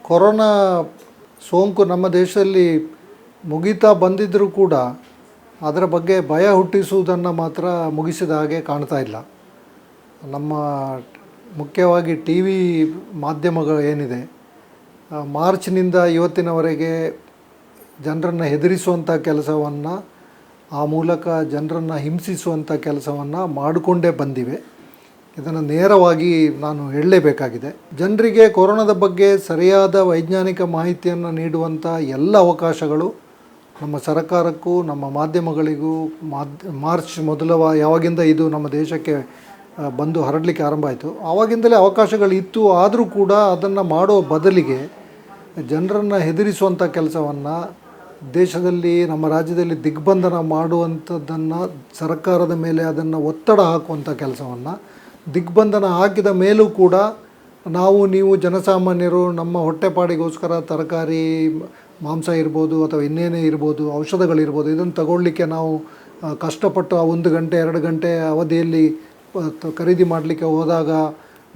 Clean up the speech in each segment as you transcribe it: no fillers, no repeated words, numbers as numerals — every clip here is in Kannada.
ಕೊರೋನಾ ಸೋಂಕು ನಮ್ಮ ದೇಶದಲ್ಲಿ ಮುಗಿತಾ ಬಂದಿದ್ದರೂ ಕೂಡ ಅದರ ಬಗ್ಗೆ ಭಯ ಹುಟ್ಟಿಸುವುದನ್ನು ಮಾತ್ರ ಮುಗಿಸಿದ ಹಾಗೆ ಕಾಣ್ತಾ ಇಲ್ಲ. ನಮ್ಮ ಮುಖ್ಯವಾಗಿ ಟಿ ವಿ ಮಾಧ್ಯಮಗಳು ಏನಿದೆ, ಮಾರ್ಚ್ನಿಂದ ಇವತ್ತಿನವರೆಗೆ ಜನರನ್ನು ಹೆದರಿಸುವಂಥ ಕೆಲಸವನ್ನು, ಆ ಮೂಲಕ ಜನರನ್ನು ಹಿಂಸಿಸುವಂಥ ಕೆಲಸವನ್ನು ಮಾಡಿಕೊಂಡೇ ಬಂದಿವೆ. ಇದನ್ನು ನೇರವಾಗಿ ನಾನು ಹೇಳಲೇಬೇಕಾಗಿದೆ. ಜನರಿಗೆ ಕೊರೋನಾದ ಬಗ್ಗೆ ಸರಿಯಾದ ವೈಜ್ಞಾನಿಕ ಮಾಹಿತಿಯನ್ನು ನೀಡುವಂಥ ಎಲ್ಲ ಅವಕಾಶಗಳು ನಮ್ಮ ಸರ್ಕಾರಕ್ಕೂ ನಮ್ಮ ಮಾಧ್ಯಮಗಳಿಗೂ ಮಾರ್ಚ್ ಯಾವಾಗಿಂದ ಇದು ನಮ್ಮ ದೇಶಕ್ಕೆ ಬಂದು ಹರಡಲಿಕ್ಕೆ ಆರಂಭ ಆಯಿತು, ಆವಾಗಿಂದಲೇ ಅವಕಾಶಗಳಿತ್ತು. ಆದರೂ ಕೂಡ ಅದನ್ನು ಮಾಡೋ ಬದಲಿಗೆ ಜನರನ್ನು ಹೆದರಿಸುವಂಥ ಕೆಲಸವನ್ನು, ದೇಶದಲ್ಲಿ ನಮ್ಮ ರಾಜ್ಯದಲ್ಲಿ ದಿಗ್ಬಂಧನ ಮಾಡುವಂಥದ್ದನ್ನು, ಸರ್ಕಾರದ ಮೇಲೆ ಅದನ್ನು ಒತ್ತಡ ಹಾಕುವಂಥ ಕೆಲಸವನ್ನು, ದಿಗ್ಬಂಧನ ಹಾಕಿದ ಮೇಲೂ ಕೂಡ ನೀವು ಜನಸಾಮಾನ್ಯರು ನಮ್ಮ ಹೊಟ್ಟೆಪಾಡಿಗೋಸ್ಕರ ತರಕಾರಿ, ಮಾಂಸ ಇರ್ಬೋದು ಅಥವಾ ಇನ್ನೇನೇ ಇರ್ಬೋದು, ಔಷಧಗಳಿರ್ಬೋದು, ಇದನ್ನು ತಗೊಳ್ಳಿಕ್ಕೆ ನಾವು ಕಷ್ಟಪಟ್ಟು ಆ 1 ಗಂಟೆ 2 ಗಂಟೆ ಅವಧಿಯಲ್ಲಿ ಖರೀದಿ ಮಾಡಲಿಕ್ಕೆ ಹೋದಾಗ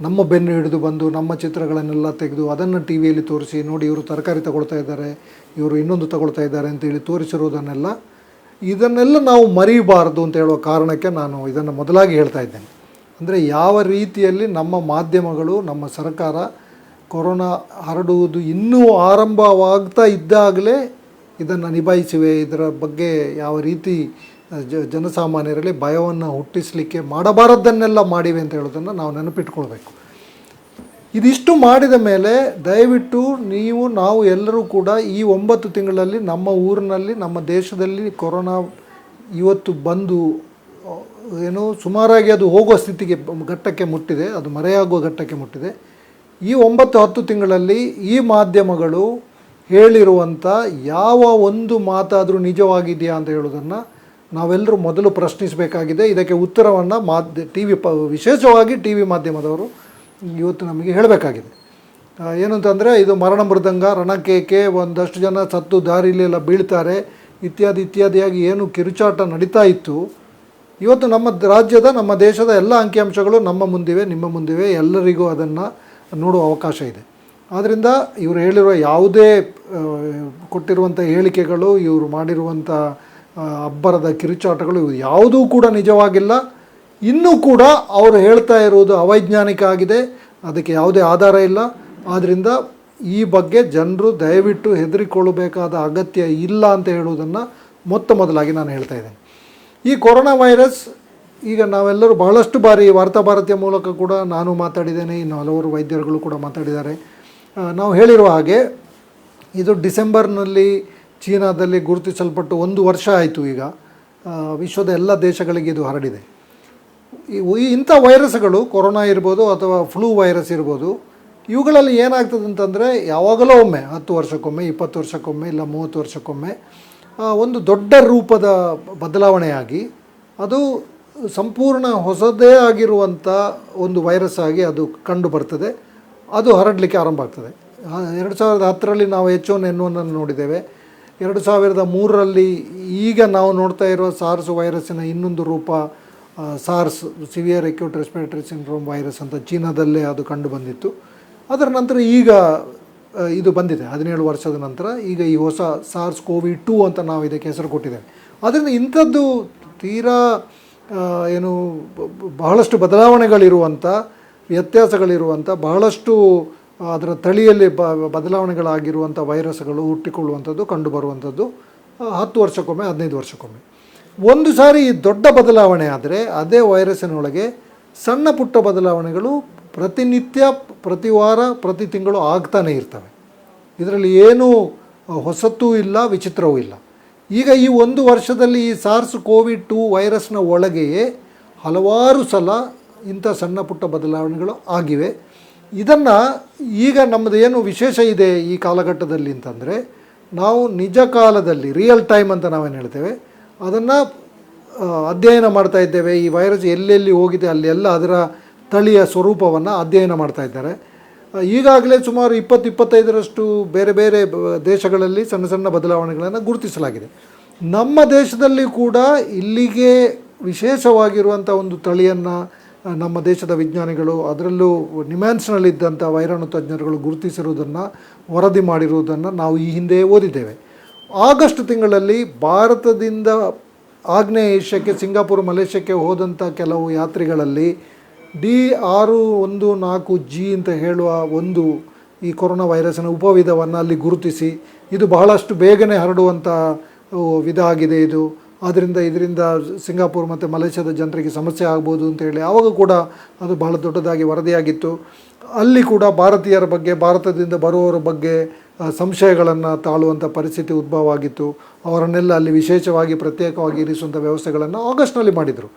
ನಮ್ಮ ಬೆನ್ನು ಹಿಡಿದು ಬಂದು ನಮ್ಮ ಚಿತ್ರಗಳನ್ನೆಲ್ಲ ತೆಗೆದು ಅದನ್ನು ಟಿ ವಿಯಲ್ಲಿ ತೋರಿಸಿ, ನೋಡಿ ಇವರು ತರಕಾರಿ ತಗೊಳ್ತಾ ಇದ್ದಾರೆ, ಇವರು ಇನ್ನೊಂದು ತಗೊಳ್ತಾ ಇದ್ದಾರೆ ಅಂತೇಳಿ ಇದನ್ನೆಲ್ಲ ನಾವು ಮರೀಬಾರ್ದು ಅಂತ ಹೇಳುವ ಕಾರಣಕ್ಕೆ ನಾನು ಇದನ್ನು ಮೊದಲಾಗಿ ಹೇಳ್ತಾ ಇದ್ದೇನೆ. ಅಂದರೆ ಯಾವ ರೀತಿಯಲ್ಲಿ ನಮ್ಮ ಮಾಧ್ಯಮಗಳು, ನಮ್ಮ ಸರ್ಕಾರ ಕೊರೋನಾ ಹರಡುವುದು ಇನ್ನೂ ಆರಂಭವಾಗ್ತಾ ಇದ್ದಾಗಲೇ ಇದನ್ನು ನಿಭಾಯಿಸಿವೆ. ಇದರ ಬಗ್ಗೆ ಯಾವ ರೀತಿ ಜನಸಾಮಾನ್ಯರಲ್ಲಿ ಭಯವನ್ನು ಹುಟ್ಟಿಸಲಿಕ್ಕೆ ಮಾಡಬಾರದ್ದನ್ನೆಲ್ಲ ಮಾಡಿವೆ ಅಂತ ಹೇಳೋದನ್ನು ನಾವು ನೆನಪಿಟ್ಕೊಳ್ಬೇಕು. ಇದಿಷ್ಟು ಮಾಡಿದ ಮೇಲೆ ದಯವಿಟ್ಟು ನಾವು ಎಲ್ಲರೂ ಕೂಡ ಈ 9 ತಿಂಗಳಲ್ಲಿ ನಮ್ಮ ಊರಿನಲ್ಲಿ, ನಮ್ಮ ದೇಶದಲ್ಲಿ ಕೊರೋನಾ ಇವತ್ತು ಬಂದು ಸುಮಾರಾಗಿ ಅದು ಹೋಗುವ ಘಟ್ಟಕ್ಕೆ ಮುಟ್ಟಿದೆ, ಅದು ಮರೆಯಾಗುವ ಘಟ್ಟಕ್ಕೆ ಮುಟ್ಟಿದೆ. ಈ 9-10 ತಿಂಗಳಲ್ಲಿ ಈ ಮಾಧ್ಯಮಗಳು ಹೇಳಿರುವಂಥ ಯಾವ ಒಂದು ಮಾತಾದರೂ ನಿಜವಾಗಿದೆಯಾ ಅಂತ ಹೇಳೋದನ್ನು ನಾವೆಲ್ಲರೂ ಮೊದಲು ಪ್ರಶ್ನಿಸಬೇಕಾಗಿದೆ. ಇದಕ್ಕೆ ಉತ್ತರವನ್ನು ವಿಶೇಷವಾಗಿ ಟಿ ವಿ ಮಾಧ್ಯಮದವರು ಇವತ್ತು ನಮಗೆ ಹೇಳಬೇಕಾಗಿದೆ. ಏನು ಅಂತಂದರೆ, ಇದು ಮರಣ ಮೃದಂಗ, ರಣಕೇಕೆ, ಒಂದಷ್ಟು ಜನ ಸತ್ತು ದಾರಿಲೆಲ್ಲ ಬೀಳ್ತಾರೆ, ಇತ್ಯಾದಿಯಾಗಿ ಏನು ಕಿರುಚಾಟ ನಡೀತಾ ಇತ್ತು, ಇವತ್ತು ನಮ್ಮ ರಾಜ್ಯದ, ನಮ್ಮ ದೇಶದ ಎಲ್ಲ ಅಂಕಿಅಂಶಗಳು ನಮ್ಮ ಮುಂದಿವೆ, ನಿಮ್ಮ ಮುಂದಿವೆ, ಎಲ್ಲರಿಗೂ ಅದನ್ನು ನೋಡುವ ಅವಕಾಶ ಇದೆ. ಆದ್ದರಿಂದ ಇವರು ಹೇಳಿರುವ ಯಾವುದೇ ಕೊಟ್ಟಿರುವಂಥ ಹೇಳಿಕೆಗಳು, ಇವರು ಮಾಡಿರುವಂಥ ಅಬ್ಬರದ ಕಿರುಚಾಟಗಳು ಯಾವುದೂ ಕೂಡ ನಿಜವಾಗಿಲ್ಲ. ಇನ್ನೂ ಕೂಡ ಅವರು ಹೇಳ್ತಾ ಇರುವುದು ಅವೈಜ್ಞಾನಿಕ ಆಗಿದೆ, ಅದಕ್ಕೆ ಯಾವುದೇ ಆಧಾರ ಇಲ್ಲ. ಆದ್ದರಿಂದ ಈ ಬಗ್ಗೆ ಜನರು ದಯವಿಟ್ಟು ಹೆದರಿಕೊಳ್ಳಬೇಕಾದ ಅಗತ್ಯ ಇಲ್ಲ ಅಂತ ಹೇಳುವುದನ್ನು ಮೊದಲಾಗಿ ನಾನು ಹೇಳ್ತಾ ಇದ್ದೇನೆ. ಈ ಕೊರೋನಾ ವೈರಸ್ ಈಗ ನಾವೆಲ್ಲರೂ ಬಹಳಷ್ಟು ಬಾರಿ ವಾರ್ತಾಭಾರತಿಯ ಮೂಲಕ ಕೂಡ ನಾನು ಮಾತಾಡಿದ್ದೇನೆ, ಇನ್ನು ಹಲವಾರು ವೈದ್ಯರುಗಳು ಕೂಡ ಮಾತಾಡಿದ್ದಾರೆ. ನಾವು ಹೇಳಿರುವ ಹಾಗೆ ಇದು ಡಿಸೆಂಬರ್ನಲ್ಲಿ ಚೀನಾದಲ್ಲಿ ಗುರುತಿಸಲ್ಪಟ್ಟು 1 ವರ್ಷ ಆಯಿತು. ಈಗ ವಿಶ್ವದ ಎಲ್ಲ ದೇಶಗಳಿಗೆ ಇದು ಹರಡಿದೆ. ಇಂಥ ವೈರಸ್ಗಳು, ಕೊರೋನಾ ಇರ್ಬೋದು ಅಥವಾ ಫ್ಲೂ ವೈರಸ್ ಇರ್ಬೋದು, ಇವುಗಳಲ್ಲಿ ಏನಾಗ್ತದೆ ಅಂತಂದರೆ, ಯಾವಾಗಲೂ ಒಮ್ಮೆ 10 ವರ್ಷಕ್ಕೊಮ್ಮೆ, 20 ವರ್ಷಕ್ಕೊಮ್ಮೆ, ಇಲ್ಲ 30 ವರ್ಷಕ್ಕೊಮ್ಮೆ ಒಂದು ದೊಡ್ಡ ರೂಪದ ಬದಲಾವಣೆಯಾಗಿ ಅದು ಸಂಪೂರ್ಣ ಹೊಸದೇ ಆಗಿರುವಂಥ ಒಂದು ವೈರಸ್ ಆಗಿ ಅದು ಕಂಡು ಬರ್ತದೆ, ಅದು ಹರಡಲಿಕ್ಕೆ ಆರಂಭ ಆಗ್ತದೆ. 2010ರಲ್ಲಿ ನಾವು H1N1 ನೋಡಿದ್ದೇವೆ. 2003ರಲ್ಲಿ ಈಗ ನಾವು ನೋಡ್ತಾ ಇರುವ ಸಾರ್ಸ್ ವೈರಸ್ಸಿನ ಇನ್ನೊಂದು ರೂಪ SARS, severe acute respiratory syndrome virus ಅಂತ ಚೀನಾದಲ್ಲೇ ಅದು ಕಂಡು ಬಂದಿತ್ತು. ಅದರ ನಂತರ ಈಗ ಇದು ಬಂದಿದೆ 17 ವರ್ಷದ ನಂತರ. ಈಗ ಈ ಹೊಸ ಸಾರ್ಸ್ ಕೋವಿ-2 ಅಂತ ನಾವು ಇದಕ್ಕೆ ಹೆಸರು ಕೊಟ್ಟಿದ್ದೇವೆ. ಆದ್ದರಿಂದ ಇಂಥದ್ದು ತೀರಾ ಬಹಳಷ್ಟು ಬದಲಾವಣೆಗಳಿರುವಂಥ, ವ್ಯತ್ಯಾಸಗಳಿರುವಂಥ, ಬಹಳಷ್ಟು ಅದರ ತಳಿಯಲ್ಲಿ ಬದಲಾವಣೆಗಳಾಗಿರುವಂಥ ವೈರಸ್ಗಳು ಹುಟ್ಟಿಕೊಳ್ಳುವಂಥದ್ದು, ಕಂಡುಬರುವಂಥದ್ದು 10 ವರ್ಷಕ್ಕೊಮ್ಮೆ, 15 ವರ್ಷಕ್ಕೊಮ್ಮೆ. ಒಂದು ಸಾರಿ ದೊಡ್ಡ ಬದಲಾವಣೆ ಆದರೆ ಅದೇ ವೈರಸ್ಸಿನೊಳಗೆ ಸಣ್ಣ ಪುಟ್ಟ ಬದಲಾವಣೆಗಳು ಪ್ರತಿನಿತ್ಯ, ಪ್ರತಿ ವಾರ, ಪ್ರತಿ ತಿಂಗಳು ಆಗ್ತಾನೆ ಇರ್ತವೆ. ಇದರಲ್ಲಿ ಏನೂ ಹೊಸತೂ ಇಲ್ಲ, ವಿಚಿತ್ರವೂ ಇಲ್ಲ. ಈಗ ಈ 1 ವರ್ಷದಲ್ಲಿ ಈ ಸಾರ್ಸ್ ಕೋವಿ-2 ವೈರಸ್ನ ಒಳಗೆಯೇ ಹಲವಾರು ಸಲ ಇಂಥ ಸಣ್ಣ ಪುಟ್ಟ ಬದಲಾವಣೆಗಳು ಆಗಿವೆ. ಇದನ್ನು ಈಗ ನಮ್ಮದು ಏನು ವಿಶೇಷ ಇದೆ ಈ ಕಾಲಘಟ್ಟದಲ್ಲಿ ಅಂತಂದರೆ, ನಾವು ನಿಜ ಕಾಲದಲ್ಲಿ, ರಿಯಲ್ ಟೈಮ್ ಅಂತ ನಾವೇನು ಹೇಳ್ತೇವೆ, ಅದನ್ನು ಅಧ್ಯಯನ ಮಾಡ್ತಾ ಇದ್ದೇವೆ. ಈ ವೈರಸ್ ಎಲ್ಲೆಲ್ಲಿ ಹೋಗಿದೆ ಅಲ್ಲೆಲ್ಲ ಅದರ ತಳಿಯ ಸ್ವರೂಪವನ್ನು ಅಧ್ಯಯನ ಮಾಡ್ತಾ ಇದ್ದಾರೆ. ಈಗಾಗಲೇ ಸುಮಾರು 20-25ರಷ್ಟು ಬೇರೆ ಬೇರೆ ದೇಶಗಳಲ್ಲಿ ಸಣ್ಣ ಸಣ್ಣ ಬದಲಾವಣೆಗಳನ್ನು ಗುರುತಿಸಲಾಗಿದೆ. ನಮ್ಮ ದೇಶದಲ್ಲಿ ಕೂಡ ಇಲ್ಲಿಗೆ ವಿಶೇಷವಾಗಿರುವಂಥ ಒಂದು ತಳಿಯನ್ನು ನಮ್ಮ ದೇಶದ ವಿಜ್ಞಾನಿಗಳು, ಅದರಲ್ಲೂ ನಿಮ್ಯಾನ್ಸ್ನಲ್ಲಿದ್ದಂಥ ವೈರಾಣು ತಜ್ಞರುಗಳು ಗುರುತಿಸಿರುವುದನ್ನು, ವರದಿ ಮಾಡಿರುವುದನ್ನು ನಾವು ಈ ಹಿಂದೆ ಓದಿದ್ದೇವೆ. ಆಗಸ್ಟ್ ತಿಂಗಳಲ್ಲಿ ಭಾರತದಿಂದ ಆಗ್ನೇಯ ಏಷ್ಯಾಕ್ಕೆ, ಸಿಂಗಾಪುರ್, ಮಲೇಷ್ಯಾಕ್ಕೆ ಹೋದಂಥ ಕೆಲವು ಯಾತ್ರಿಗಳಲ್ಲಿ D614G ಅಂತ ಹೇಳುವ ಒಂದು ಈ ಕೊರೋನಾ ವೈರಸ್ಸಿನ ಉಪವಿಧವನ್ನು ಅಲ್ಲಿ ಗುರುತಿಸಿ, ಇದು ಬಹಳಷ್ಟು ಬೇಗನೆ ಹರಡುವಂಥ ವಿಧ ಆಗಿದೆ ಇದು, ಆದ್ದರಿಂದ ಇದರಿಂದ ಸಿಂಗಾಪುರ್ ಮತ್ತು ಮಲೇಷ್ಯಾದ ಜನರಿಗೆ ಸಮಸ್ಯೆ ಆಗ್ಬೋದು ಅಂತೇಳಿ ಆವಾಗ ಕೂಡ ಅದು ಬಹಳ ದೊಡ್ಡದಾಗಿ ವರದಿಯಾಗಿತ್ತು. ಅಲ್ಲಿ ಕೂಡ ಭಾರತೀಯರ ಬಗ್ಗೆ, ಭಾರತದಿಂದ ಬರುವವರ ಬಗ್ಗೆ ಸಂಶಯಗಳನ್ನು ತಾಳುವಂಥ ಪರಿಸ್ಥಿತಿ ಉದ್ಭವ ಆಗಿತ್ತು. ಅವರನ್ನೆಲ್ಲ ಅಲ್ಲಿ ವಿಶೇಷವಾಗಿ ಪ್ರತ್ಯೇಕವಾಗಿ ಇರಿಸುವಂಥ ವ್ಯವಸ್ಥೆಗಳನ್ನು ಆಗಸ್ಟ್ನಲ್ಲಿ ಮಾಡಿದರು.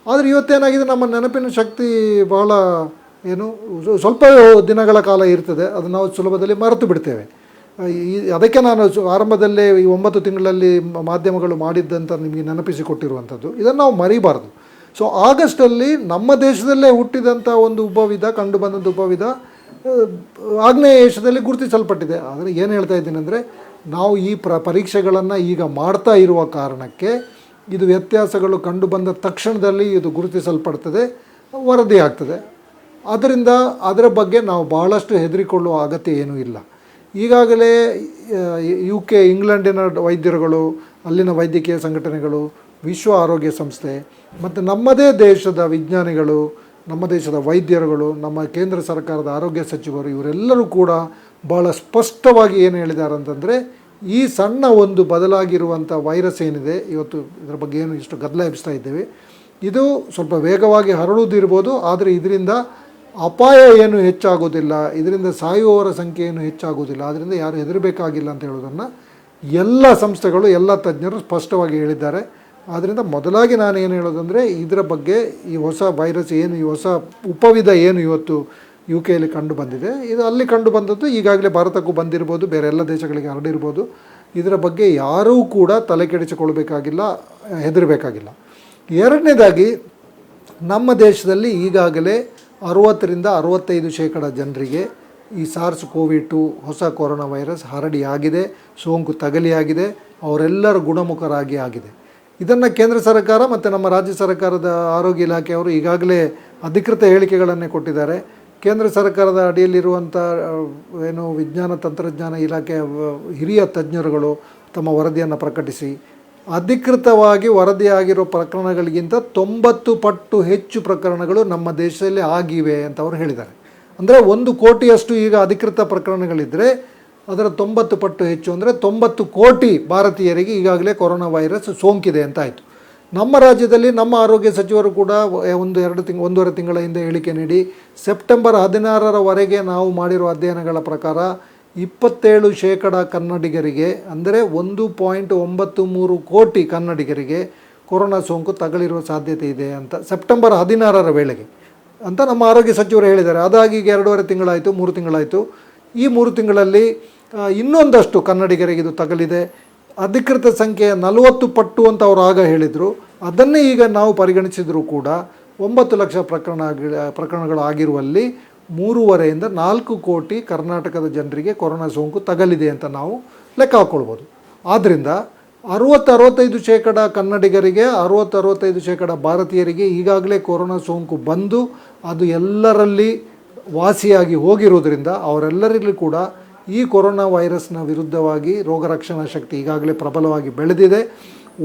ಆದರೆ ಇವತ್ತೇನಾಗಿದೆ, ನಮ್ಮ ನೆನಪಿನ ಶಕ್ತಿ ಬಹಳ ಸ್ವಲ್ಪ ದಿನಗಳ ಕಾಲ ಇರ್ತದೆ, ಅದನ್ನು ನಾವು ಸುಲಭದಲ್ಲಿ ಮರೆತು ಬಿಡ್ತೇವೆ. ಅದಕ್ಕೆ ನಾನು ಆರಂಭದಲ್ಲೇ ಈ 9 ತಿಂಗಳಲ್ಲಿ ಮಾಧ್ಯಮಗಳು ಮಾಡಿದ್ದಂತ ನಿಮಗೆ ನೆನಪಿಸಿಕೊಟ್ಟಿರುವಂಥದ್ದು, ಇದನ್ನು ನಾವು ಮರಿಬಾರ್ದು. ಸೊ ಆಗಸ್ಟಲ್ಲಿ ನಮ್ಮ ದೇಶದಲ್ಲೇ ಹುಟ್ಟಿದಂಥ ಒಂದು ಉಪವಿಧ, ಕಂಡುಬಂದಂಥ ಉಪವಿಧ ಆಗ್ನೇಯ ಏಷ್ಯಾದಲ್ಲಿ ಗುರುತಿಸಲ್ಪಟ್ಟಿದೆ. ಆದರೆ ಏನು ಹೇಳ್ತಾ ಇದ್ದೀನಿ ಅಂದರೆ, ನಾವು ಈ ಪರೀಕ್ಷೆಗಳನ್ನು ಈಗ ಮಾಡ್ತಾ ಇರುವ ಕಾರಣಕ್ಕೆ ಇದು ವ್ಯತ್ಯಾಸಗಳು ಕಂಡುಬಂದ ತಕ್ಷಣದಲ್ಲಿ ಇದು ಗುರುತಿಸಲ್ಪಡ್ತದೆ, ವರದಿ ಆಗ್ತದೆ. ಆದ್ದರಿಂದ ಅದರ ಬಗ್ಗೆ ನಾವು ಬಹಳಷ್ಟು ಹೆದರಿಕೊಳ್ಳುವ ಅಗತ್ಯ ಏನೂ ಇಲ್ಲ. ಈಗಾಗಲೇ UK, ಇಂಗ್ಲೆಂಡಿನ ವೈದ್ಯರುಗಳು, ಅಲ್ಲಿನ ವೈದ್ಯಕೀಯ ಸಂಘಟನೆಗಳು, ವಿಶ್ವ ಆರೋಗ್ಯ ಸಂಸ್ಥೆ ಮತ್ತು ನಮ್ಮದೇ ದೇಶದ ವಿಜ್ಞಾನಿಗಳು, ನಮ್ಮ ದೇಶದ ವೈದ್ಯರುಗಳು, ನಮ್ಮ ಕೇಂದ್ರ ಸರ್ಕಾರದ ಆರೋಗ್ಯ ಸಚಿವರು, ಇವರೆಲ್ಲರೂ ಕೂಡ ಭಾಳ ಸ್ಪಷ್ಟವಾಗಿ ಏನು ಹೇಳಿದ್ದಾರೆ ಅಂತಂದರೆ, ಈ ಸಣ್ಣ ಒಂದು ಬದಲಾಗಿರುವಂಥ ವೈರಸ್ ಏನಿದೆ, ಇವತ್ತು ಇದರ ಬಗ್ಗೆ ಏನು ಇಷ್ಟು ಗದ್ದಲ ಎಬ್ಬಿಸ್ತಾ ಇದ್ದೇವೆ, ಇದು ಸ್ವಲ್ಪ ವೇಗವಾಗಿ ಹರಡುವುದಿರ್ಬೋದು, ಆದರೆ ಇದರಿಂದ ಅಪಾಯ ಏನು ಹೆಚ್ಚಾಗೋದಿಲ್ಲ, ಇದರಿಂದ ಸಾಯುವವರ ಸಂಖ್ಯೆ ಏನು ಹೆಚ್ಚಾಗೋದಿಲ್ಲ, ಆದ್ದರಿಂದ ಯಾರು ಹೆದರಬೇಕಾಗಿಲ್ಲ ಅಂತ ಹೇಳೋದನ್ನು ಎಲ್ಲ ಸಂಸ್ಥೆಗಳು, ಎಲ್ಲ ತಜ್ಞರು ಸ್ಪಷ್ಟವಾಗಿ ಹೇಳಿದ್ದಾರೆ. ಆದ್ದರಿಂದ ಮೊದಲಾಗಿ ನಾನು ಏನು ಹೇಳೋದಂದರೆ, ಇದರ ಬಗ್ಗೆ ಈ ಹೊಸ ವೈರಸ್ ಏನು, ಈ ಹೊಸ ಉಪವಿಧ ಏನು ಇವತ್ತು UK ಕಂಡು ಬಂದಿದೆ, ಇದು ಅಲ್ಲಿ ಕಂಡು ಬಂದದ್ದು ಈಗಾಗಲೇ ಭಾರತಕ್ಕೂ ಬಂದಿರ್ಬೋದು, ಬೇರೆ ಎಲ್ಲ ದೇಶಗಳಿಗೆ ಹರಡಿರ್ಬೋದು. ಇದರ ಬಗ್ಗೆ ಯಾರೂ ಕೂಡ ತಲೆ ಕೆಡಿಸಿಕೊಳ್ಬೇಕಾಗಿಲ್ಲ, ಹೆದರಬೇಕಾಗಿಲ್ಲ. ಎರಡನೇದಾಗಿ, ನಮ್ಮ ದೇಶದಲ್ಲಿ ಈಗಾಗಲೇ 60-65% ಜನರಿಗೆ ಈ SARS-CoV-2 ಹೊಸ ಕೊರೋನಾ ವೈರಸ್ ಹರಡಿಯಾಗಿದೆ, ಸೋಂಕು ತಗಲಿಯಾಗಿದೆ, ಅವರೆಲ್ಲರೂ ಗುಣಮುಖರಾಗಿ ಆಗಿದೆ. ಇದನ್ನು ಕೇಂದ್ರ ಸರ್ಕಾರ ಮತ್ತು ನಮ್ಮ ರಾಜ್ಯ ಸರ್ಕಾರದ ಆರೋಗ್ಯ ಇಲಾಖೆಯವರು ಈಗಾಗಲೇ ಅಧಿಕೃತ ಹೇಳಿಕೆಗಳನ್ನೇ ಕೊಟ್ಟಿದ್ದಾರೆ. ಕೇಂದ್ರ ಸರ್ಕಾರದ ಅಡಿಯಲ್ಲಿರುವಂಥ ವಿಜ್ಞಾನ ತಂತ್ರಜ್ಞಾನ ಇಲಾಖೆಯ ಹಿರಿಯ ತಜ್ಞರುಗಳು ತಮ್ಮ ವರದಿಯನ್ನು ಪ್ರಕಟಿಸಿ, ಅಧಿಕೃತವಾಗಿ ವರದಿಯಾಗಿರೋ ಪ್ರಕರಣಗಳಿಗಿಂತ 90 ಪಟ್ಟು ಹೆಚ್ಚು ಪ್ರಕರಣಗಳು ನಮ್ಮ ದೇಶದಲ್ಲಿ ಆಗಿವೆ ಅಂತ ಅವರು ಹೇಳಿದ್ದಾರೆ. ಅಂದರೆ 1 ಕೋಟಿಯಷ್ಟು ಈಗ ಅಧಿಕೃತ ಪ್ರಕರಣಗಳಿದ್ದರೆ ಅದರ 90 ಪಟ್ಟು ಹೆಚ್ಚು, ಅಂದರೆ 90 ಕೋಟಿ ಭಾರತೀಯರಿಗೆ ಈಗಾಗಲೇ ಕೊರೋನಾ ವೈರಸ್ ಸೋಂಕಿದೆ ಅಂತ ಆಯಿತು. ನಮ್ಮ ರಾಜ್ಯದಲ್ಲಿ ನಮ್ಮ ಆರೋಗ್ಯ ಸಚಿವರು ಕೂಡ 1.5 ತಿಂಗಳ ಹಿಂದೆ ಹೇಳಿಕೆ ನೀಡಿ, ಸೆಪ್ಟೆಂಬರ್ 16ರವರೆಗೆ ನಾವು ಮಾಡಿರುವ ಅಧ್ಯಯನಗಳ ಪ್ರಕಾರ 27% ಕನ್ನಡಿಗರಿಗೆ, ಅಂದರೆ 1.93 ಕೋಟಿ ಕನ್ನಡಿಗರಿಗೆ ಕೊರೋನಾ ಸೋಂಕು ತಗುಲಿರುವ ಸಾಧ್ಯತೆ ಇದೆ ಅಂತ ಸೆಪ್ಟೆಂಬರ್ 16ರ ವೇಳೆಗೆ ಅಂತ ನಮ್ಮ ಆರೋಗ್ಯ ಸಚಿವರು ಹೇಳಿದ್ದಾರೆ. ಅದಾಗಿ ಈಗ 2.5 ತಿಂಗಳಾಯಿತು, 3 ತಿಂಗಳಾಯಿತು. ಈ 3 ತಿಂಗಳಲ್ಲಿ ಇನ್ನೊಂದಷ್ಟು ಕನ್ನಡಿಗರಿಗೆ ಇದು ತಗಲಿದೆ. ಅಧಿಕೃತ ಸಂಖ್ಯೆಯ 40 ಪಟ್ಟು ಅಂತ ಅವರು ಆಗ ಹೇಳಿದರು. ಅದನ್ನೇ ಈಗ ನಾವು ಪರಿಗಣಿಸಿದರೂ ಕೂಡ 9 ಲಕ್ಷ ಪ್ರಕರಣಗಳು ಆಗಿರುವಲ್ಲಿ 3.5 ರಿಂದ 4 ಕೋಟಿ ಕರ್ನಾಟಕದ ಜನರಿಗೆ ಕೊರೋನಾ ಸೋಂಕು ತಗಲಿದೆ ಅಂತ ನಾವು ಲೆಕ್ಕ ಹಾಕ್ಕೊಳ್ಬೋದು. ಆದ್ದರಿಂದ 60-65% ಕನ್ನಡಿಗರಿಗೆ, 60-65% ಭಾರತೀಯರಿಗೆ ಈಗಾಗಲೇ ಕೊರೋನಾ ಸೋಂಕು ಬಂದು ಅದು ಎಲ್ಲರಲ್ಲಿ ವಾಸಿಯಾಗಿ ಹೋಗಿರೋದ್ರಿಂದ ಅವರೆಲ್ಲರಿಗೂ ಕೂಡ ಈ ಕೊರೋನಾ ವೈರಸ್ನ ವಿರುದ್ಧವಾಗಿ ರೋಗ ರಕ್ಷಣಾ ಶಕ್ತಿ ಈಗಾಗಲೇ ಪ್ರಬಲವಾಗಿ ಬೆಳೆದಿದೆ.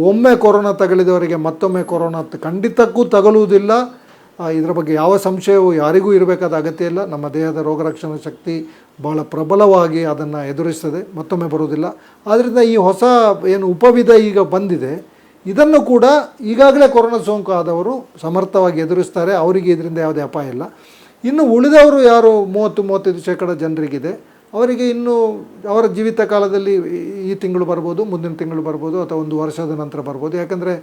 ಒಮ್ಮೆ ಕೊರೋನಾ ತಗುಲಿದವರಿಗೆ ಮತ್ತೊಮ್ಮೆ ಕೊರೋನಾ ಖಂಡಿತಕ್ಕೂ ತಗಲುವುದಿಲ್ಲ. ಇದರ ಬಗ್ಗೆ ಯಾವ ಸಂಶಯವೂ ಯಾರಿಗೂ ಇರಬೇಕಾದ ಅಗತ್ಯ ಇಲ್ಲ. ನಮ್ಮ ದೇಹದ ರೋಗ ರಕ್ಷಣಾ ಶಕ್ತಿ ಭಾಳ ಪ್ರಬಲವಾಗಿ ಅದನ್ನು ಎದುರಿಸ್ತದೆ, ಮತ್ತೊಮ್ಮೆ ಬರುವುದಿಲ್ಲ. ಆದ್ದರಿಂದ ಈ ಹೊಸ ಉಪವಿಧ ಈಗ ಬಂದಿದೆ, ಇದನ್ನು ಕೂಡ ಈಗಾಗಲೇ ಕೊರೋನಾ ಸೋಂಕು ಆದವರು ಸಮರ್ಥವಾಗಿ ಎದುರಿಸ್ತಾರೆ, ಅವರಿಗೆ ಇದರಿಂದ ಯಾವುದೇ ಅಪಾಯ ಇಲ್ಲ. ಇನ್ನು ಉಳಿದವರು ಯಾರು 30-35% ಜನರಿಗಿದೆ, ಅವರಿಗೆ ಇನ್ನೂ ಅವರ ಜೀವಿತ ಕಾಲದಲ್ಲಿ ಈ ತಿಂಗಳು ಬರ್ಬೋದು, ಮುಂದಿನ ತಿಂಗಳು ಬರ್ಬೋದು, ಅಥವಾ 1 ವರ್ಷದ ನಂತರ ಬರ್ಬೋದು. ಯಾಕಂದರೆ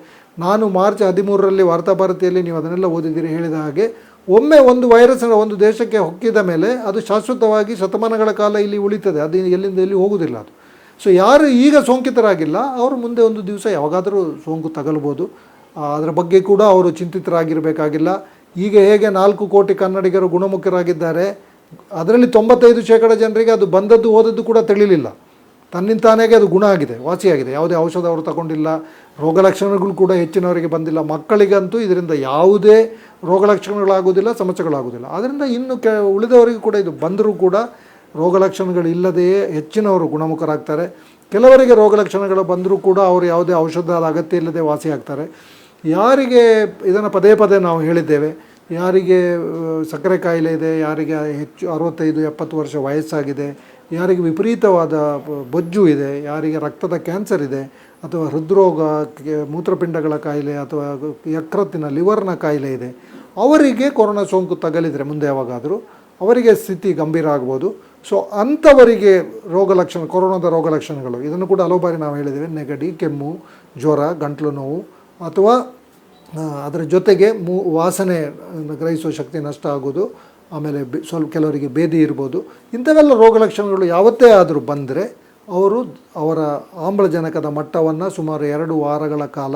ನಾನು ಮಾರ್ಚ್ 13ರಲ್ಲಿ ವಾರ್ತಾಭಾರತಿಯಲ್ಲಿ, ನೀವು ಅದನ್ನೆಲ್ಲ ಓದಿದ್ದೀರಿ, ಹೇಳಿದ ಹಾಗೆ ಒಮ್ಮೆ ಒಂದು ವೈರಸ್ ಒಂದು ದೇಶಕ್ಕೆ ಹೊಕ್ಕಿದ ಮೇಲೆ ಅದು ಶಾಶ್ವತವಾಗಿ ಶತಮಾನಗಳ ಕಾಲ ಇಲ್ಲಿ ಉಳಿತದೆ, ಅದು ಎಲ್ಲಿಂದ ಎಲ್ಲಿ ಹೋಗುವುದಿಲ್ಲ ಅದು. ಸೊ ಯಾರು ಈಗ ಸೋಂಕಿತರಾಗಿಲ್ಲ ಅವರು ಮುಂದೆ ಒಂದು ದಿವಸ ಯಾವಾಗಾದರೂ ಸೋಂಕು ತಗಲ್ಬೋದು. ಅದರ ಬಗ್ಗೆ ಕೂಡ ಅವರು ಚಿಂತಿತರಾಗಿರಬೇಕಾಗಿಲ್ಲ. ಈಗ ಹೇಗೆ 4 ಕೋಟಿ ಕನ್ನಡಿಗರು ಗುಣಮುಖರಾಗಿದ್ದಾರೆ, ಅದರಲ್ಲಿ 95% ಜನರಿಗೆ ಅದು ಬಂದದ್ದು ಹೋದದ್ದು ಕೂಡ ತಿಳಿಲಿಲ್ಲ. ತನ್ನಿಂತಾನೇ ಅದು ಗುಣ ಆಗಿದೆ, ವಾಸಿಯಾಗಿದೆ. ಯಾವುದೇ ಔಷಧ ಅವರು ತಗೊಂಡಿಲ್ಲ, ರೋಗ ಲಕ್ಷಣಗಳು ಕೂಡ ಹೆಚ್ಚಿನವರಿಗೆ ಬಂದಿಲ್ಲ. ಮಕ್ಕಳಿಗಂತೂ ಇದರಿಂದ ಯಾವುದೇ ರೋಗ ಲಕ್ಷಣಗಳಾಗೋದಿಲ್ಲ, ಸಮಸ್ಯೆಗಳಾಗೋದಿಲ್ಲ. ಆದ್ದರಿಂದ ಇನ್ನು ಉಳಿದವರಿಗೂ ಕೂಡ ಇದು ಬಂದರೂ ಕೂಡ ರೋಗ ಲಕ್ಷಣಗಳಿಲ್ಲದೆಯೇ ಹೆಚ್ಚಿನವರು ಗುಣಮುಖರಾಗ್ತಾರೆ. ಕೆಲವರಿಗೆ ರೋಗ ಲಕ್ಷಣಗಳು ಬಂದರೂ ಕೂಡ ಅವರು ಯಾವುದೇ ಔಷಧದ ಅಗತ್ಯ ಇಲ್ಲದೆ ವಾಸಿಯಾಗ್ತಾರೆ. ಯಾರಿಗೆ ಇದನ್ನು ಪದೇ ಪದೇ ನಾವು ಹೇಳಿದ್ದೇವೆ, ಯಾರಿಗೆ ಸಕ್ಕರೆ ಕಾಯಿಲೆ ಇದೆ, ಯಾರಿಗೆ ಹೆಚ್ಚು 65-70 ವರ್ಷ ವಯಸ್ಸಾಗಿದೆ, ಯಾರಿಗೆ ವಿಪರೀತವಾದ ಬೊಜ್ಜು ಇದೆ, ಯಾರಿಗೆ ರಕ್ತದ ಕ್ಯಾನ್ಸರ್ ಇದೆ, ಅಥವಾ ಹೃದ್ರೋಗ, ಮೂತ್ರಪಿಂಡಗಳ ಕಾಯಿಲೆ, ಅಥವಾ ಯಕೃತ್ತಿನ ಲಿವರ್ನ ಕಾಯಿಲೆ ಇದೆ, ಅವರಿಗೆ ಕೊರೋನಾ ಸೋಂಕು ತಗಲಿದರೆ ಮುಂದೆ ಯಾವಾಗಾದರೂ ಅವರಿಗೆ ಸ್ಥಿತಿ ಗಂಭೀರ ಆಗ್ಬೋದು. ಸೊ ಅಂಥವರಿಗೆ ಕೊರೋನಾದ ರೋಗ ಲಕ್ಷಣಗಳು ಇದನ್ನು ಕೂಡ ಹಲವು ಬಾರಿ ನಾವು ಹೇಳಿದ್ದೇವೆ. ನೆಗಡಿ, ಕೆಮ್ಮು, ಜ್ವರ, ಗಂಟಲು ನೋವು, ಅಥವಾ ಅದರ ಜೊತೆಗೆ ವಾಸನೆ ಗ್ರಹಿಸುವ ಶಕ್ತಿ ನಷ್ಟ ಆಗೋದು, ಆಮೇಲೆ ಸ್ವಲ್ಪ ಕೆಲವರಿಗೆ ಭೇದಿ ಇರ್ಬೋದು. ಇಂಥವೆಲ್ಲ ರೋಗ ಲಕ್ಷಣಗಳು ಯಾವತ್ತೇ ಆದರೂ ಬಂದರೆ ಅವರ ಆಮ್ಲಜನಕದ ಮಟ್ಟವನ್ನು ಸುಮಾರು 2 ವಾರಗಳ ಕಾಲ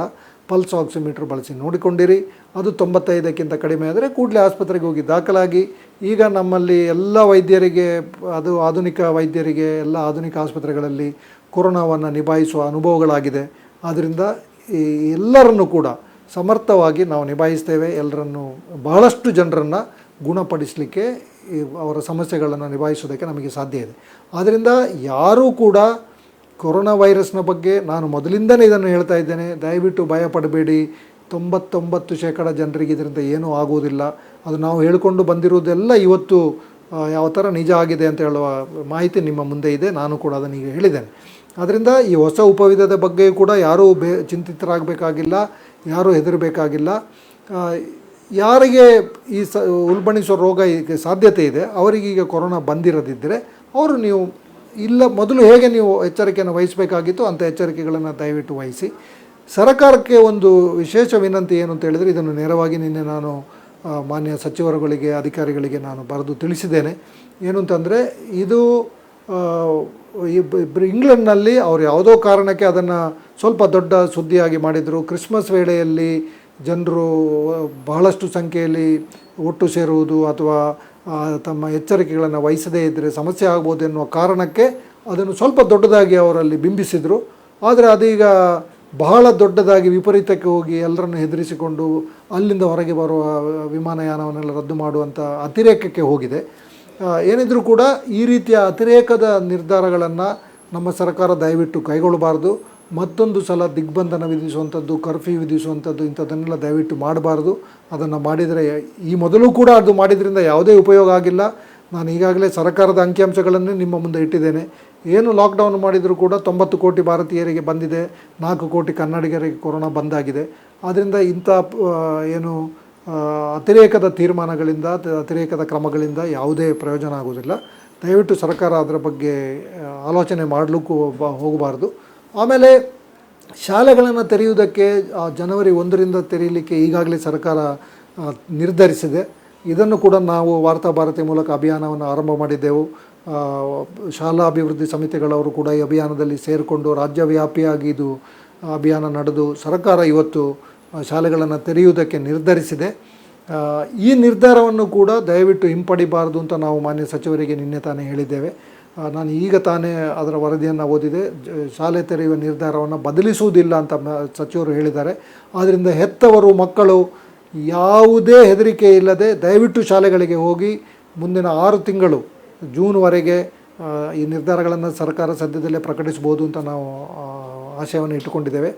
ಪಲ್ಸ್ ಆಕ್ಸಿಮೀಟರ್ ಬಳಸಿ ನೋಡಿಕೊಂಡಿರಿ. ಅದು 95ಕ್ಕಿಂತ ಕಡಿಮೆ ಆದರೆ ಕೂಡಲೇ ಆಸ್ಪತ್ರೆಗೆ ಹೋಗಿ ದಾಖಲಾಗಿ. ಈಗ ನಮ್ಮಲ್ಲಿ ಎಲ್ಲ ವೈದ್ಯರಿಗೆ, ಅದು ಆಧುನಿಕ ವೈದ್ಯರಿಗೆ ಎಲ್ಲ ಆಧುನಿಕ ಆಸ್ಪತ್ರೆಗಳಲ್ಲಿ ಕೊರೋನಾವನ್ನು ನಿಭಾಯಿಸುವ ಅನುಭವಗಳಾಗಿದೆ. ಆದ್ದರಿಂದ ಎಲ್ಲರನ್ನೂ ಕೂಡ ಸಮರ್ಥವಾಗಿ ನಾವು ನಿಭಾಯಿಸ್ತೇವೆ. ಎಲ್ಲರನ್ನು, ಬಹಳಷ್ಟು ಜನರನ್ನು ಗುಣಪಡಿಸಲಿಕ್ಕೆ, ಅವರ ಸಮಸ್ಯೆಗಳನ್ನು ನಿಭಾಯಿಸೋದಕ್ಕೆ ನಮಗೆ ಸಾಧ್ಯ ಇದೆ. ಆದ್ದರಿಂದ ಯಾರೂ ಕೂಡ ಕೊರೋನಾ ವೈರಸ್ನ ಬಗ್ಗೆ ನಾನು ಮೊದಲಿಂದಲೇ ಇದನ್ನು ಹೇಳ್ತಾ ಇದ್ದೇನೆ, ದಯವಿಟ್ಟು ಭಯಪಡಬೇಡಿ. 99% ಜನರಿಗೆ ಇದರಿಂದ ಏನೂ ಆಗುವುದಿಲ್ಲ. ಅದು ನಾವು ಹೇಳಿಕೊಂಡು ಬಂದಿರುವುದೆಲ್ಲ ಇವತ್ತು ಯಾವ ಥರ ನಿಜ ಆಗಿದೆ ಅಂತ ಹೇಳುವ ಮಾಹಿತಿ ನಿಮ್ಮ ಮುಂದೆ ಇದೆ. ನಾನು ಕೂಡ ಅದನ್ನು ಈಗ ಹೇಳಿದ್ದೇನೆ. ಆದ್ದರಿಂದ ಈ ಹೊಸ ಉಪವಿಧದ ಬಗ್ಗೆ ಕೂಡ ಯಾರೂ ಚಿಂತಿತರಾಗಬೇಕಾಗಿಲ್ಲ, ಯಾರೂ ಹೆದರಬೇಕಾಗಿಲ್ಲ. ಯಾರಿಗೆ ಈ ಉಲ್ಬಣಿಸುವ ರೋಗ ಈಗ ಸಾಧ್ಯತೆ ಇದೆ, ಅವರಿಗೀಗ ಕೊರೋನಾ ಬಂದಿರದಿದ್ದರೆ ನೀವು ಮೊದಲು ಹೇಗೆ ನೀವು ಎಚ್ಚರಿಕೆಯನ್ನು ವಹಿಸಬೇಕಾಗಿತ್ತು ಅಂಥ ಎಚ್ಚರಿಕೆಗಳನ್ನು ದಯವಿಟ್ಟು ವಹಿಸಿ. ಸರ್ಕಾರಕ್ಕೆ ಒಂದು ವಿಶೇಷ ವಿನಂತಿ ಏನು ಅಂತ ಹೇಳಿದರೆ, ಇದನ್ನು ನೇರವಾಗಿ ನಿನ್ನೆ ನಾನು ಮಾನ್ಯ ಸಚಿವರುಗಳಿಗೆ, ಅಧಿಕಾರಿಗಳಿಗೆ ನಾನು ಬರೆದು ತಿಳಿಸಿದ್ದೇನೆ. ಏನು ಅಂತಂದರೆ, ಇದು ಇಂಗ್ಲೆಂಡ್ನಲ್ಲಿ ಅವರು ಯಾವುದೋ ಕಾರಣಕ್ಕೆ ಅದನ್ನು ಸ್ವಲ್ಪ ದೊಡ್ಡ ಸುದ್ದಿಯಾಗಿ ಮಾಡಿದರು. ಕ್ರಿಸ್ಮಸ್ ವೇಳೆಯಲ್ಲಿ ಜನರು ಬಹಳಷ್ಟು ಸಂಖ್ಯೆಯಲ್ಲಿ ಒಟ್ಟು ಸೇರುವುದು ಅಥವಾ ತಮ್ಮ ಎಚ್ಚರಿಕೆಗಳನ್ನು ವಹಿಸದೇ ಇದ್ದರೆ ಸಮಸ್ಯೆ ಆಗ್ಬೋದು ಎನ್ನುವ ಕಾರಣಕ್ಕೆ ಅದನ್ನು ಸ್ವಲ್ಪ ದೊಡ್ಡದಾಗಿ ಅವರಲ್ಲಿ ಬಿಂಬಿಸಿದರು. ಆದರೆ ಅದೀಗ ಬಹಳ ದೊಡ್ಡದಾಗಿ ವಿಪರೀತಕ್ಕೆ ಹೋಗಿ ಎಲ್ಲರನ್ನು ಹೆದರಿಸಿಕೊಂಡು ಅಲ್ಲಿಂದ ಹೊರಗೆ ಬರುವ ವಿಮಾನಯಾನವನ್ನೆಲ್ಲ ರದ್ದು ಮಾಡುವಂಥ ಅತಿರೇಕಕ್ಕೆ ಹೋಗಿದೆ. ಏನಿದ್ರೂ ಕೂಡ ಈ ರೀತಿಯ ಅತಿರೇಕದ ನಿರ್ಧಾರಗಳನ್ನು ನಮ್ಮ ಸರ್ಕಾರ ದಯವಿಟ್ಟು ಕೈಗೊಳ್ಳಬಾರ್ದು. ಮತ್ತೊಂದು ಸಲ ದಿಗ್ಬಂಧನ ವಿಧಿಸುವಂಥದ್ದು, ಕರ್ಫ್ಯೂ ವಿಧಿಸುವಂಥದ್ದು, ಇಂಥದ್ದನ್ನೆಲ್ಲ ದಯವಿಟ್ಟು ಮಾಡಬಾರ್ದು. ಅದನ್ನು ಮಾಡಿದರೆ, ಈ ಮೊದಲು ಕೂಡ ಅದು ಮಾಡಿದ್ರಿಂದ ಯಾವುದೇ ಉಪಯೋಗ ಆಗಿಲ್ಲ. ನಾನು ಈಗಾಗಲೇ ಸರ್ಕಾರದ ಅಂಕಿಅಂಶಗಳನ್ನೇ ನಿಮ್ಮ ಮುಂದೆ ಇಟ್ಟಿದ್ದೇನೆ. ಏನು ಲಾಕ್ಡೌನ್ ಮಾಡಿದರೂ ಕೂಡ 90 ಕೋಟಿ ಭಾರತೀಯರಿಗೆ ಬಂದಿದೆ, 4 ಕೋಟಿ ಕನ್ನಡಿಗರಿಗೆ ಕೊರೋನಾ ಬಂದಾಗಿದೆ. ಆದ್ದರಿಂದ ಇಂಥ ಅತಿರೇಕದ ತೀರ್ಮಾನಗಳಿಂದ, ಅತಿರೇಕದ ಕ್ರಮಗಳಿಂದ ಯಾವುದೇ ಪ್ರಯೋಜನ ಆಗೋದಿಲ್ಲ. ದಯವಿಟ್ಟು ಸರ್ಕಾರ ಅದರ ಬಗ್ಗೆ ಆಲೋಚನೆ ಮಾಡಲಿಕ್ಕೂ ಹೋಗಬಾರ್ದು. ಆಮೇಲೆ ಶಾಲೆಗಳನ್ನು ತೆರೆಯುವುದಕ್ಕೆ ಜನವರಿ 1ರಿಂದ ತೆರೆಯಲಿಕ್ಕೆ ಈಗಾಗಲೇ ಸರ್ಕಾರ ನಿರ್ಧರಿಸಿದೆ. ಇದನ್ನು ಕೂಡ ನಾವು ವಾರ್ತಾ ಭಾರತಿ ಮೂಲಕ ಅಭಿಯಾನವನ್ನು ಆರಂಭ ಮಾಡಿದ್ದೆವು. ಶಾಲಾ ಅಭಿವೃದ್ಧಿ ಸಮಿತಿಗಳವರು ಕೂಡ ಈ ಅಭಿಯಾನದಲ್ಲಿ ಸೇರಿಕೊಂಡು ರಾಜ್ಯವ್ಯಾಪಿಯಾಗಿ ಇದು ಅಭಿಯಾನ ನಡೆದು ಸರ್ಕಾರ ಇವತ್ತು ಶಾಲೆಗಳನ್ನು ತೆರೆಯುವುದಕ್ಕೆ ನಿರ್ಧರಿಸಿದೆ. ಈ ನಿರ್ಧಾರವನ್ನು ಕೂಡ ದಯವಿಟ್ಟು ಹಿಂಪಡಿಬಾರ್ದು ಅಂತ ನಾವು ಮಾನ್ಯ ಸಚಿವರಿಗೆ ನಿನ್ನೆ ತಾನೇ ಹೇಳಿದ್ದೇವೆ. ನಾನು ಈಗ ತಾನೇ ಅದರ ವರದಿಯನ್ನು ಓದಿದೆ. ಶಾಲೆ ತೆರೆಯುವ ನಿರ್ಧಾರವನ್ನು ಬದಲಿಸುವುದಿಲ್ಲ ಅಂತ ಸಚಿವರು ಹೇಳಿದ್ದಾರೆ. ಆದ್ದರಿಂದ ಹೆತ್ತವರು, ಮಕ್ಕಳು ಯಾವುದೇ ಹೆದರಿಕೆ ಇಲ್ಲದೆ ದಯವಿಟ್ಟು ಶಾಲೆಗಳಿಗೆ ಹೋಗಿ ಮುಂದಿನ 6 ತಿಂಗಳು, ಜೂನ್ವರೆಗೆ ಈ ನಿರ್ಧಾರಗಳನ್ನು ಸರ್ಕಾರ ಸದ್ಯದಲ್ಲೇ ಪ್ರಕಟಿಸ್ಬೋದು ಅಂತ ನಾವು ಆಶಯವನ್ನು ಇಟ್ಟುಕೊಂಡಿದ್ದೇವೆ.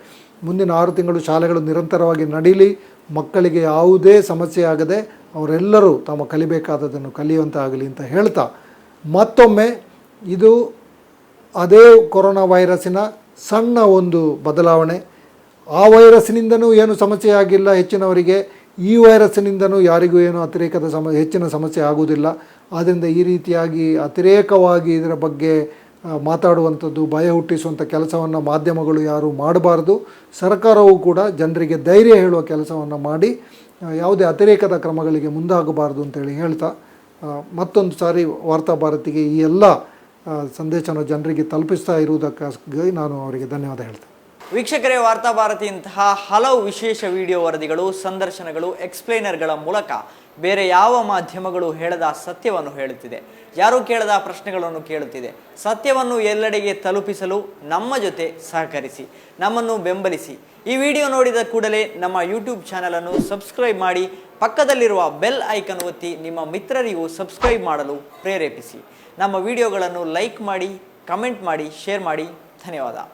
ಮುಂದಿನ 6 ತಿಂಗಳು ಶಾಲೆಗಳು ನಿರಂತರವಾಗಿ ನಡೀಲಿ, ಮಕ್ಕಳಿಗೆ ಯಾವುದೇ ಸಮಸ್ಯೆ ಆಗದೆ ಅವರೆಲ್ಲರೂ ತಾವು ಕಲಿಬೇಕಾದದನ್ನು ಕಲಿಯುವಂತಾಗಲಿ ಅಂತ ಹೇಳ್ತಾ, ಮತ್ತೊಮ್ಮೆ ಇದು ಅದೇ ಕೊರೋನಾ ವೈರಸ್ಸಿನ ಸಣ್ಣ ಒಂದು ಬದಲಾವಣೆ. ಆ ವೈರಸ್ಸಿನಿಂದನೂ ಏನು ಸಮಸ್ಯೆ ಆಗಿಲ್ಲ ಹೆಚ್ಚಿನವರಿಗೆ, ಈ ವೈರಸ್ಸಿನಿಂದನೂ ಯಾರಿಗೂ ಏನು ಅತಿರೇಕದ ಹೆಚ್ಚಿನ ಸಮಸ್ಯೆ ಆಗುವುದಿಲ್ಲ. ಆದ್ದರಿಂದ ಈ ರೀತಿಯಾಗಿ ಅತಿರೇಕವಾಗಿ ಇದರ ಬಗ್ಗೆ ಮಾತಾಡುವಂಥದ್ದು, ಭಯ ಹುಟ್ಟಿಸುವಂಥ ಕೆಲಸವನ್ನು ಮಾಧ್ಯಮಗಳು ಯಾರೂ ಮಾಡಬಾರ್ದು. ಸರ್ಕಾರವೂ ಕೂಡ ಜನರಿಗೆ ಧೈರ್ಯ ಹೇಳುವ ಕೆಲಸವನ್ನು ಮಾಡಿ ಯಾವುದೇ ಅತಿರೇಕದ ಕ್ರಮಗಳಿಗೆ ಮುಂದಾಗಬಾರ್ದು ಅಂತೇಳಿ ಹೇಳ್ತಾ, ಮತ್ತೊಂದು ಸಾರಿ ವಾರ್ತಾ ಭಾರತಿಗೆ ಈ ಎಲ್ಲ ಸಂದೇಶನ ಜನರಿಗೆ ತಲುಪಿಸ್ತಾ ಇರುವುದಕ್ಕಾಗಿ ನಾನು ಅವರಿಗೆ ಧನ್ಯವಾದ ಹೇಳ್ತೇನೆ. ವೀಕ್ಷಕರೇ, ವಾರ್ತಾಭಾರತಿಯಂತಹ ಹಲವು ವಿಶೇಷ ವಿಡಿಯೋ ವರದಿಗಳು, ಸಂದರ್ಶನಗಳು, ಎಕ್ಸ್ಪ್ಲೈನರ್ಗಳ ಮೂಲಕ ಬೇರೆ ಯಾವ ಮಾಧ್ಯಮಗಳು ಹೇಳದ ಸತ್ಯವನ್ನು ಹೇಳುತ್ತಿದೆ. ಯಾರೂ ಕೇಳದ ಪ್ರಶ್ನೆಗಳನ್ನು ಕೇಳುತ್ತಿದೆ. ಸತ್ಯವನ್ನು ಎಲ್ಲೆಡೆಗೆ ತಲುಪಿಸಲು ನಮ್ಮ ಜೊತೆ ಸಹಕರಿಸಿ, ನಮ್ಮನ್ನು ಬೆಂಬಲಿಸಿ. ಈ ವಿಡಿಯೋ ನೋಡಿದ ಕೂಡಲೇ ನಮ್ಮ ಯೂಟ್ಯೂಬ್ ಚಾನಲನ್ನು ಸಬ್ಸ್ಕ್ರೈಬ್ ಮಾಡಿ, ಪಕ್ಕದಲ್ಲಿರುವ ಬೆಲ್ ಐಕನ್ ಒತ್ತಿ ನಿಮ್ಮ ಮಿತ್ರರಿಗೂ ಸಬ್ಸ್ಕ್ರೈಬ್ ಮಾಡಲು ಪ್ರೇರೇಪಿಸಿ. ನಮ್ಮ ವಿಡಿಯೋಗಳನ್ನು ಲೈಕ್ ಮಾಡಿ, ಕಮೆಂಟ್ ಮಾಡಿ, ಶೇರ್ ಮಾಡಿ. ಧನ್ಯವಾದ.